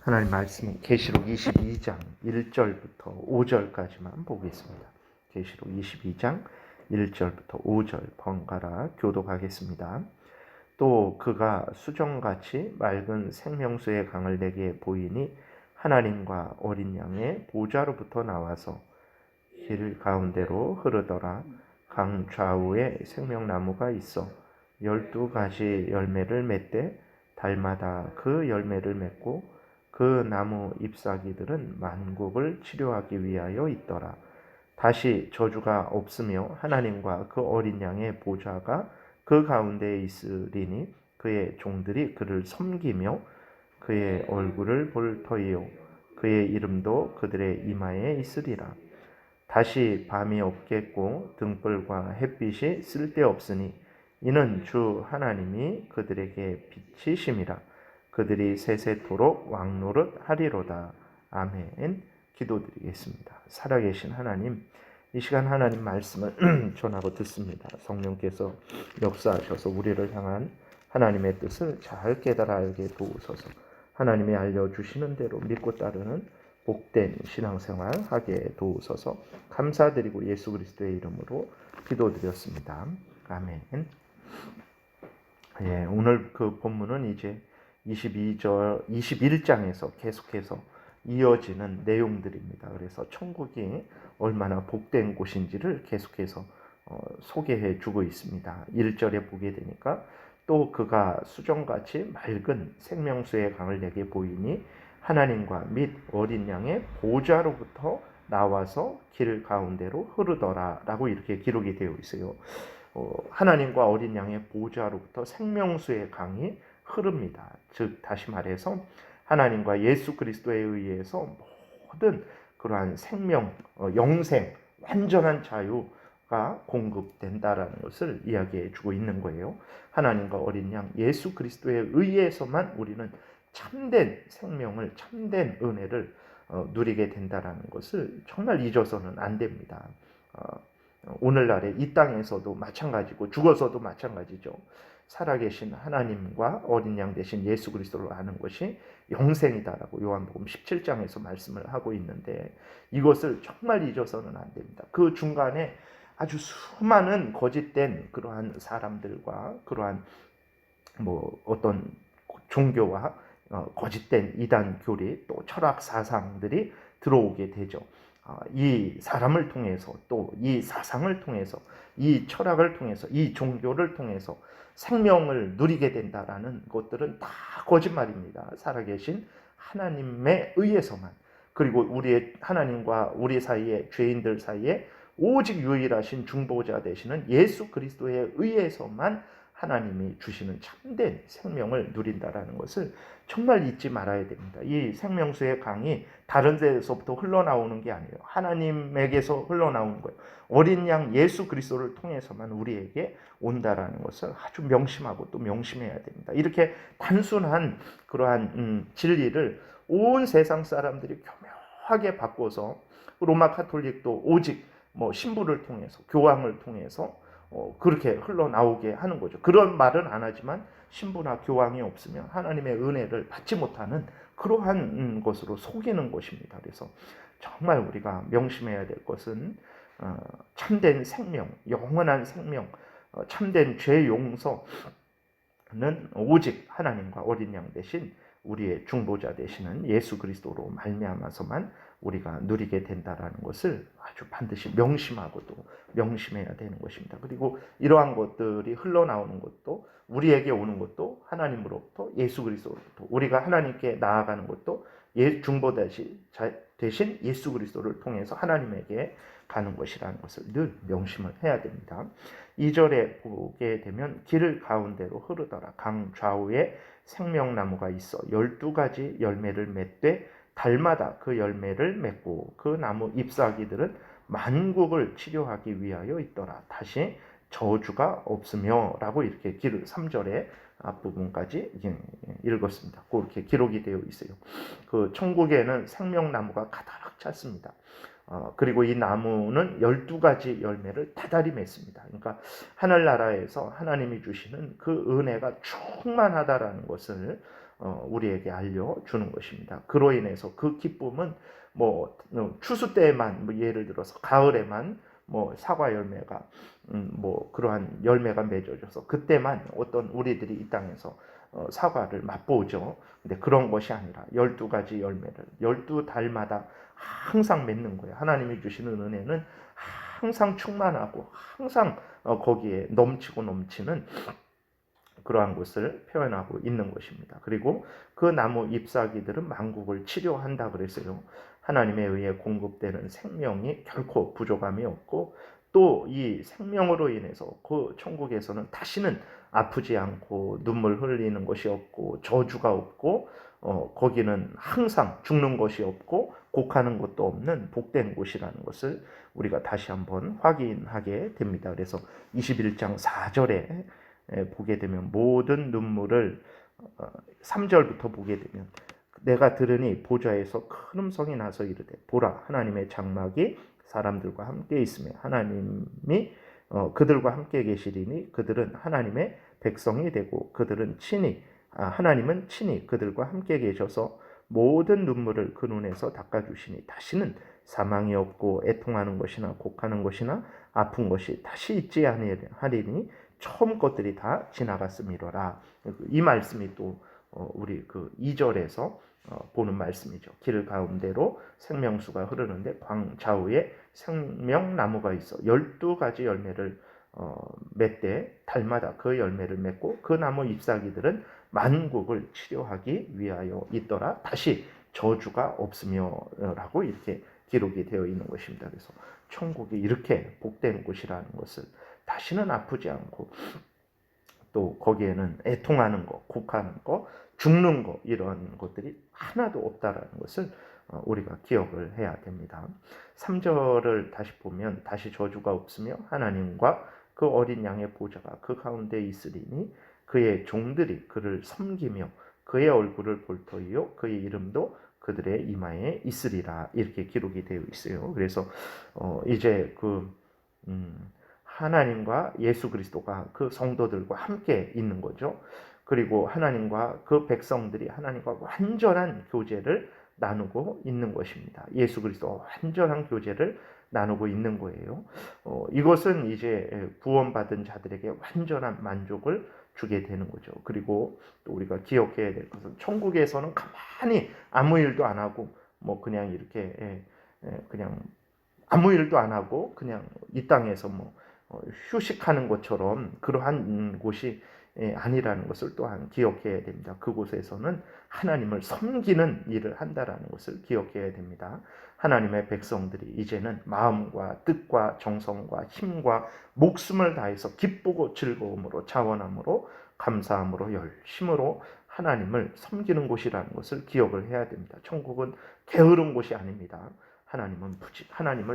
하나님 말씀은 계시록 22장 1절부터 5절까지만 보겠습니다. 계시록 22장 1절부터 5절 번갈아 교독하겠습니다. 또 그가 수정같이 맑은 생명수의 강을 내게 보이니 하나님과 어린 양의 보좌로부터 나와서 길 가운데로 흐르더라. 강 좌우에 생명나무가 있어 12가지 열매를 맺되 달마다 그 열매를 맺고 그 나무 잎사귀들은 만국을 치료하기 위하여 있더라. 다시 저주가 없으며 하나님과 그 어린 양의 보좌가 그 가운데에 있으리니 그의 종들이 그를 섬기며 그의 얼굴을 볼 터이요 그의 이름도 그들의 이마에 있으리라. 다시 밤이 없겠고 등불과 햇빛이 쓸데없으니 이는 주 하나님이 그들에게 빛이심이라. 그들이 세세토록 왕노릇 하리로다. 아멘. 기도드리겠습니다. 살아계신 하나님, 이 시간 하나님 말씀을 전하고 듣습니다. 성령께서 역사하셔서 우리를 향한 하나님의 뜻을 잘 깨달아 알게 도우소서. 하나님이 알려주시는 대로 믿고 따르는 복된 신앙생활 하게 도우소서. 감사드리고 예수 그리스도의 이름으로 기도드렸습니다. 아멘. 예, 오늘 그 본문은 이제 21장에서 계속해서 이어지는 내용들입니다. 그래서 천국이 얼마나 복된 곳인지를 계속해서 소개해 주고 있습니다. 1절에 보게 되니까 또 그가 수정같이 맑은 생명수의 강을 내게 보이니 하나님과 및 어린 양의 보좌로부터 나와서 길 가운데로 흐르더라 라고 이렇게 기록이 되어 있어요. 하나님과 어린 양의 보좌로부터 생명수의 강이 흐릅니다. 즉 다시 말해서 하나님과 예수 그리스도에 의해서 모든 그러한 생명, 영생, 완전한 자유가 공급된다라는 것을 이야기해 주고 있는 거예요. 하나님과 어린 양 예수 그리스도에 의해서만 우리는 참된 생명을, 참된 은혜를 누리게 된다라는 것을 정말 잊어서는 안 됩니다. 오늘날에 이 땅에서도 마찬가지고 죽어서도 마찬가지죠. 살아계신 하나님과 어린 양 대신 예수 그리스도를 아는 것이 영생이다라고 요한복음 17장에서 말씀을 하고 있는데 이것을 정말 잊어서는 안 됩니다. 그 중간에 아주 수많은 거짓된 그러한 사람들과 그러한 어떤 종교와 거짓된 이단 교리 또 철학 사상들이 들어오게 되죠. 이 사람을 통해서 또 이 사상을 통해서 이 철학을 통해서 이 종교를 통해서 생명을 누리게 된다라는 것들은 다 거짓말입니다. 살아계신 하나님에 의해서만, 그리고 우리의 하나님과 우리 사이에, 죄인들 사이에 오직 유일하신 중보자 되시는 예수 그리스도에 의해서만 하나님이 주시는 참된 생명을 누린다라는 것을 정말 잊지 말아야 됩니다. 이 생명수의 강이 다른 데서부터 흘러나오는 게 아니에요. 하나님에게서 흘러나오는 거예요. 어린 양 예수 그리스도를 통해서만 우리에게 온다라는 것을 아주 명심하고 또 명심해야 됩니다. 이렇게 단순한 그러한 진리를 온 세상 사람들이 교묘하게 바꿔서 로마 카톨릭도 오직 신부를 통해서, 교황을 통해서 그렇게 흘러나오게 하는 거죠. 그런 말은 안 하지만 신부나 교황이 없으면 하나님의 은혜를 받지 못하는 그러한 것으로 속이는 것입니다. 그래서 정말 우리가 명심해야 될 것은 참된 생명, 영원한 생명, 참된 죄 용서는 오직 하나님과 어린 양 대신 우리의 중보자 되시는 예수 그리스도로 말미암아서만 우리가 누리게 된다라는 것을 아주 반드시 명심하고 또 명심해야 되는 것입니다. 그리고 이러한 것들이 흘러나오는 것도, 우리에게 오는 것도 하나님으로부터, 예수 그리스도로부터, 우리가 하나님께 나아가는 것도 중보자 되신 예수 그리스도를 통해서 하나님에게 가는 것이라는 것을 늘 명심을 해야 됩니다. 2절에 보게 되면 길 가운데로 흐르더라. 강 좌우에 생명나무가 있어 12가지 열매를 맺되 달마다 그 열매를 맺고 그 나무 잎사귀들은 만국을 치료하기 위하여 있더라. 다시 저주가 없으며 라고 이렇게 3절의 앞부분까지 읽었습니다. 그렇게 기록이 되어 있어요. 그 천국에는 생명나무가 가득 찼습니다. 그리고 이 나무는 12가지 열매를 다달이 맺습니다. 그러니까 하늘나라에서 하나님이 주시는 그 은혜가 충만하다라는 것을 우리에게 알려주는 것입니다. 그로 인해서 그 기쁨은 뭐 추수 때에만, 뭐 예를 들어서 가을에만 뭐 사과 열매가 뭐 그러한 열매가 맺어져서 그때만 어떤 우리들이 이 땅에서 사과를 맛보죠. 근데 그런 것이 아니라 12가지 열매를 12달마다 항상 맺는 거예요. 하나님이 주시는 은혜는 항상 충만하고 항상 거기에 넘치고 넘치는 그러한 것을 표현하고 있는 것입니다. 그리고 그 나무 잎사귀들은 만국을 치료한다 그랬어요. 하나님에 의해 공급되는 생명이 결코 부족함이 없고 또 이 생명으로 인해서 그 천국에서는 다시는 아프지 않고 눈물 흘리는 것이 없고 저주가 없고 거기는 항상 죽는 것이 없고 곡하는 것도 없는 복된 곳이라는 것을 우리가 다시 한번 확인하게 됩니다. 그래서 21장 4절에 보게 되면 모든 눈물을 3절부터 보게 되면 내가 들으니 보좌에서 큰 음성이 나서 이르되 보라 하나님의 장막이 사람들과 함께 있으며 하나님이 그들과 함께 계시리니 그들은 하나님의 백성이 되고 그들은 하나님은 친히 그들과 함께 계셔서 모든 눈물을 그 눈에서 닦아주시니 다시는 사망이 없고 애통하는 것이나 곡하는 것이나 아픈 것이 다시 있지 아니하리니 처음 것들이 다 지나갔음이로라. 이 말씀이 또 우리 그 2절에서 보는 말씀이죠. 길 가운데로 생명수가 흐르는데 광 좌우에 생명나무가 있어 12가지 열매를 맺되 달마다 그 열매를 맺고 그 나무 잎사귀들은 만국을 치료하기 위하여 있더라. 다시 저주가 없으며라고 이렇게 기록이 되어 있는 것입니다. 그래서 천국이 이렇게 복된 곳이라는 것을 다시는 아프지 않고 또 거기에는 애통하는 거, 곡하는 거, 죽는 거 이런 것들이 하나도 없다라는 것을 우리가 기억을 해야 됩니다. 3절을 다시 보면 다시 저주가 없으며 하나님과 그 어린 양의 보좌가 그 가운데 있으리니 그의 종들이 그를 섬기며 그의 얼굴을 볼 터이요 그의 이름도 그들의 이마에 있으리라 이렇게 기록이 되어 있어요. 그래서 이제 하나님과 예수 그리스도가 그 성도들과 함께 있는 거죠. 그리고 하나님과 그 백성들이 하나님과 완전한 교제를 나누고 있는 것입니다. 예수 그리스도와 완전한 교제를 나누고 있는 거예요. 이것은 이제 구원받은 자들에게 완전한 만족을 주게 되는 거죠. 그리고 또 우리가 기억해야 될 것은 천국에서는 가만히 아무 일도 안 하고 뭐 그냥 이렇게 그냥 아무 일도 안 하고 그냥 이 땅에서 뭐 휴식하는 것처럼 그러한 곳이 아니라는 것을 또한 기억해야 됩니다. 그곳에서는 하나님을 섬기는 일을 한다라는 것을 기억해야 됩니다. 하나님의 백성들이 이제는 마음과 뜻과 정성과 힘과 목숨을 다해서 기쁘고 즐거움으로 자원함으로 감사함으로 열심으로 하나님을 섬기는 곳이라는 것을 기억을 해야 됩니다. 천국은 게으른 곳이 아닙니다. 하나님을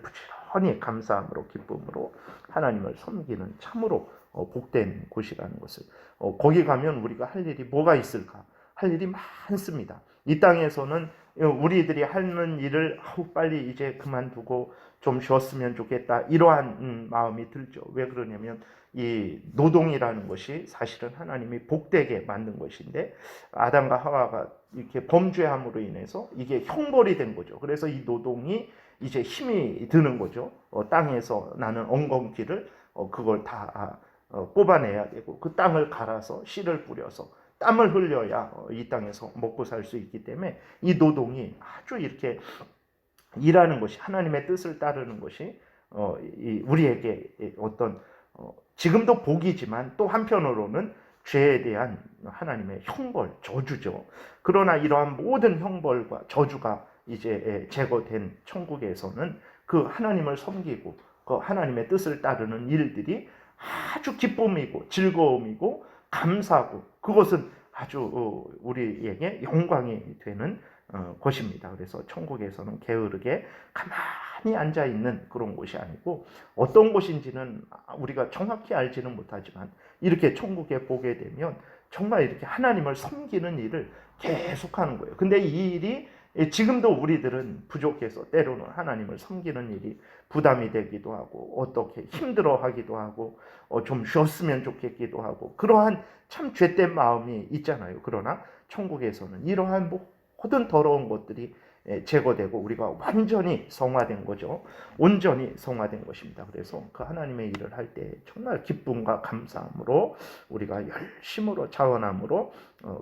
부지런히 감사함으로 기쁨으로 하나님을 섬기는 참으로 복된 곳이라는 것을 거기 가면 우리가 할 일이 뭐가 있을까? 할 일이 많습니다. 이 땅에서는 우리들이 하는 일을 빨리 이제 그만두고 좀 쉬었으면 좋겠다 이러한 마음이 들죠. 왜 그러냐면 이 노동이라는 것이 사실은 하나님이 복되게 만든 것인데 아담과 하와가 이렇게 범죄함으로 인해서 이게 형벌이 된 거죠. 그래서 이 노동이 이제 힘이 드는 거죠. 땅에서 나는 엉겅퀴를 그걸 다 뽑아내야 되고 그 땅을 갈아서 씨를 뿌려서 땀을 흘려야 이 땅에서 먹고 살 수 있기 때문에 이 노동이 아주 이렇게 일하는 것이 하나님의 뜻을 따르는 것이 우리에게 어떤 지금도 복이지만 또 한편으로는 죄에 대한 하나님의 형벌, 저주죠. 그러나 이러한 모든 형벌과 저주가 이제 제거된 천국에서는 그 하나님을 섬기고 그 하나님의 뜻을 따르는 일들이 아주 기쁨이고 즐거움이고 감사하고 그것은 아주 우리에게 영광이 되는 것입니다. 그래서 천국에서는 게으르게 가만히 앉아 있는 그런 곳이 아니고 어떤 곳인지는 우리가 정확히 알지는 못하지만 이렇게 천국에 보게 되면 정말 이렇게 하나님을 섬기는 일을 계속하는 거예요. 근데 이 일이 지금도 우리들은 부족해서 때로는 하나님을 섬기는 일이 부담이 되기도 하고 어떻게 힘들어하기도 하고 좀 쉬었으면 좋겠기도 하고 그러한 참 죄된 마음이 있잖아요. 그러나 천국에서는 이러한 모든 더러운 것들이 제거되고 우리가 완전히 성화된 거죠. 온전히 성화된 것입니다. 그래서 그 하나님의 일을 할 때 정말 기쁨과 감사함으로 우리가 열심으로 자원함으로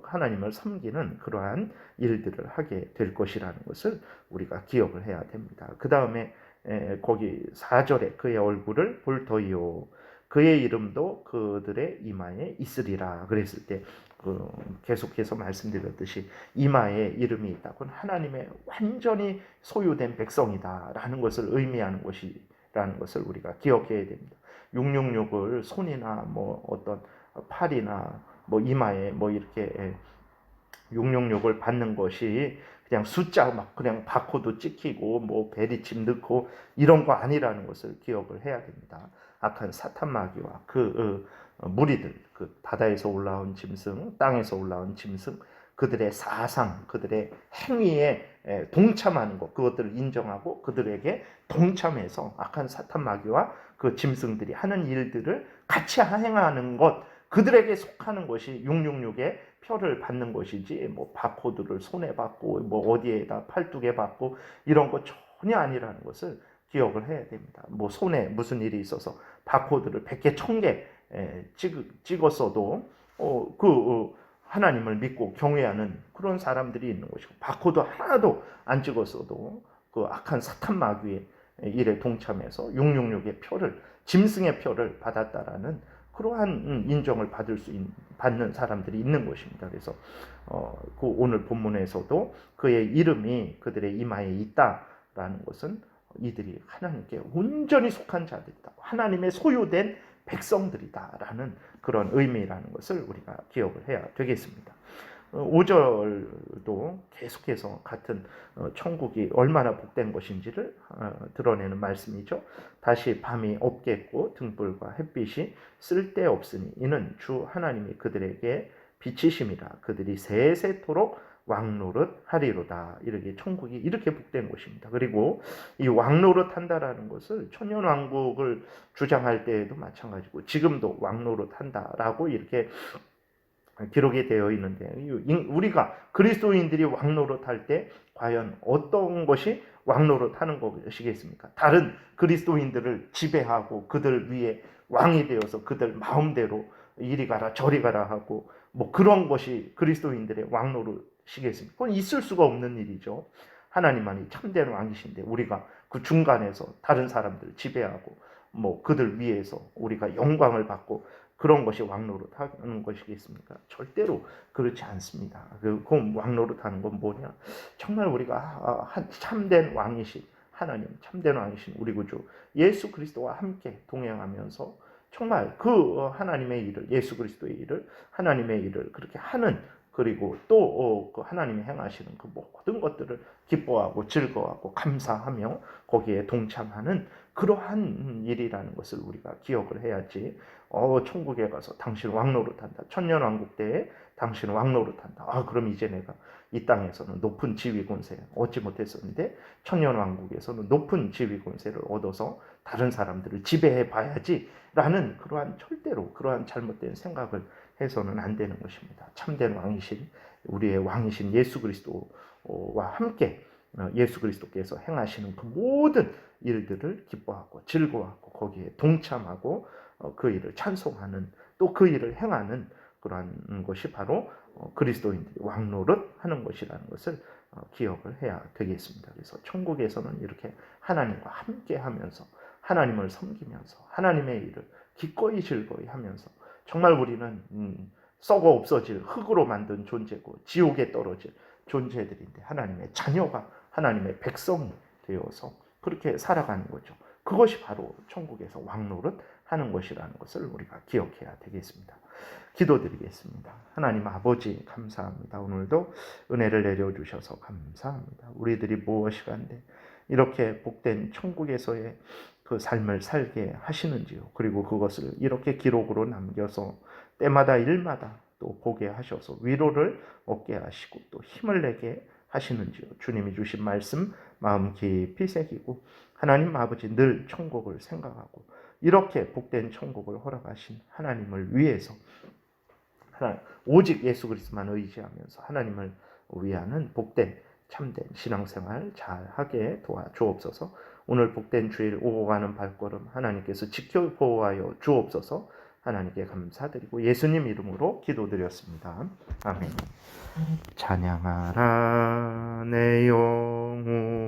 하나님을 섬기는 그러한 일들을 하게 될 것이라는 것을 우리가 기억을 해야 됩니다. 그 다음에 거기 4절에 그의 얼굴을 볼 터이요 그의 이름도 그들의 이마에 있으리라 그랬을 때 계속해서 말씀드렸듯이 이마에 이름이 있다. 그건 하나님의 완전히 소유된 백성이다라는 것을 의미하는 것이라는 것을 우리가 기억해야 됩니다. 666을 손이나 뭐 어떤 팔이나 뭐 이마에 뭐 이렇게 666을 받는 것이 그냥 숫자 막 그냥 바코드 찍히고 뭐 베리칩 넣고 이런 거 아니라는 것을 기억을 해야 됩니다. 악한 사탄 마귀와 그 무리들, 그 바다에서 올라온 짐승, 땅에서 올라온 짐승, 그들의 사상, 그들의 행위에 동참하는 것, 그것들을 인정하고 그들에게 동참해서 악한 사탄 마귀와 그 짐승들이 하는 일들을 같이 행하는 것, 그들에게 속하는 것이 666의 표를 받는 것이지 뭐 바코드를 손에 받고 뭐 어디에다 팔뚝에 받고 이런 거 전혀 아니라는 것을 기억을 해야 됩니다. 뭐 손에 무슨 일이 있어서 바코드를 100개, 1000개 찍었어도 하나님을 믿고 경외하는 그런 사람들이 있는 것이고 바코드 하나도 안 찍었어도 그 악한 사탄 마귀의 일에 동참해서 666의 표를 짐승의 표를 받았다라는 그러한 인정을 받는 사람들이 있는 것입니다. 그래서 그 오늘 본문에서도 그의 이름이 그들의 이마에 있다라는 것은 이들이 하나님께 온전히 속한 자들이다. 하나님의 소유된 백성들이다라는 그런 의미라는 것을 우리가 기억을 해야 되겠습니다. 5절도 계속해서 같은 천국이 얼마나 복된 것인지를 드러내는 말씀이죠. 다시 밤이 없겠고 등불과 햇빛이 쓸데없으니 이는 주 하나님이 그들에게 빛이심이라 그들이 세세토록 왕노릇 하리로다. 이렇게 천국이 이렇게 복된 곳입니다. 그리고 이 왕노릇 한다라는 것을 천년왕국을 주장할 때에도 마찬가지고 지금도 왕노릇 한다라고 이렇게 기록이 되어 있는데 우리가 그리스도인들이 왕노릇 할 때 과연 어떤 것이 왕노릇 하는 것이겠습니까? 다른 그리스도인들을 지배하고 그들 위에 왕이 되어서 그들 마음대로 이리 가라 저리 가라 하고 뭐 그런 것이 그리스도인들의 왕노릇이겠습니까? 그건 있을 수가 없는 일이죠. 하나님만이 참된 왕이신데 우리가 그 중간에서 다른 사람들을 지배하고 뭐 그들 위에서 우리가 영광을 받고 그런 것이 왕노릇 하는 것이겠습니까? 절대로 그렇지 않습니다. 그 왕노릇 하는 건 뭐냐? 정말 우리가 참된 왕이신 하나님, 참된 왕이신 우리 구주 예수 그리스도와 함께 동행하면서 정말 그 하나님의 일을, 예수 그리스도의 일을, 하나님의 일을 그렇게 하는, 그리고 또 그 하나님이 행하시는 그 모든 것들을 기뻐하고 즐거워하고 감사하며 거기에 동참하는 그러한 일이라는 것을 우리가 기억을 해야지. 천국에 가서 당신 왕노릇한다. 천년왕국 때에 당신 왕노릇한다. 그럼 이제 내가 이 땅에서는 높은 지위 권세 얻지 못했었는데 천년왕국에서는 높은 지위 권세를 얻어서 다른 사람들을 지배해 봐야지 라는 그러한 절대로 그러한 잘못된 생각을 해서는 안 되는 것입니다. 참된 왕이신 우리의 왕이신 예수 그리스도와 함께 예수 그리스도께서 행하시는 그 모든 일들을 기뻐하고 즐거워하고 거기에 동참하고 그 일을 찬송하는 또 그 일을 행하는 그러한 것이 바로 그리스도인들이 왕노릇 하는 것이라는 것을 기억을 해야 되겠습니다. 그래서 천국에서는 이렇게 하나님과 함께 하면서 하나님을 섬기면서 하나님의 일을 기꺼이 즐거이 하면서 정말 우리는 썩어 없어질 흙으로 만든 존재고 지옥에 떨어질 존재들인데 하나님의 자녀가 하나님의 백성이 되어서 그렇게 살아가는 거죠. 그것이 바로 천국에서 왕노릇 하는 것이라는 것을 우리가 기억해야 되겠습니다. 기도드리겠습니다. 하나님 아버지 감사합니다. 오늘도 은혜를 내려주셔서 감사합니다. 우리들이 무엇이간데 이렇게 복된 천국에서의 그 삶을 살게 하시는지요. 그리고 그것을 이렇게 기록으로 남겨서 때마다 일마다 또 보게 하셔서 위로를 얻게 하시고 또 힘을 내게 하시는지요. 주님이 주신 말씀 마음 깊이 새기고 하나님 아버지 늘 천국을 생각하고 이렇게 복된 천국을 허락하신 하나님을 위해서 오직 예수 그리스도만 의지하면서 하나님을 위하는 복된 참된 신앙생활 잘 하게 도와주옵소서. 오늘 복된 주일 오고 가는 발걸음 하나님께서 지켜 보호하여 주옵소서. 하나님께 감사드리고 예수님 이름으로 기도드렸습니다. 아멘. 찬양하라 내 영혼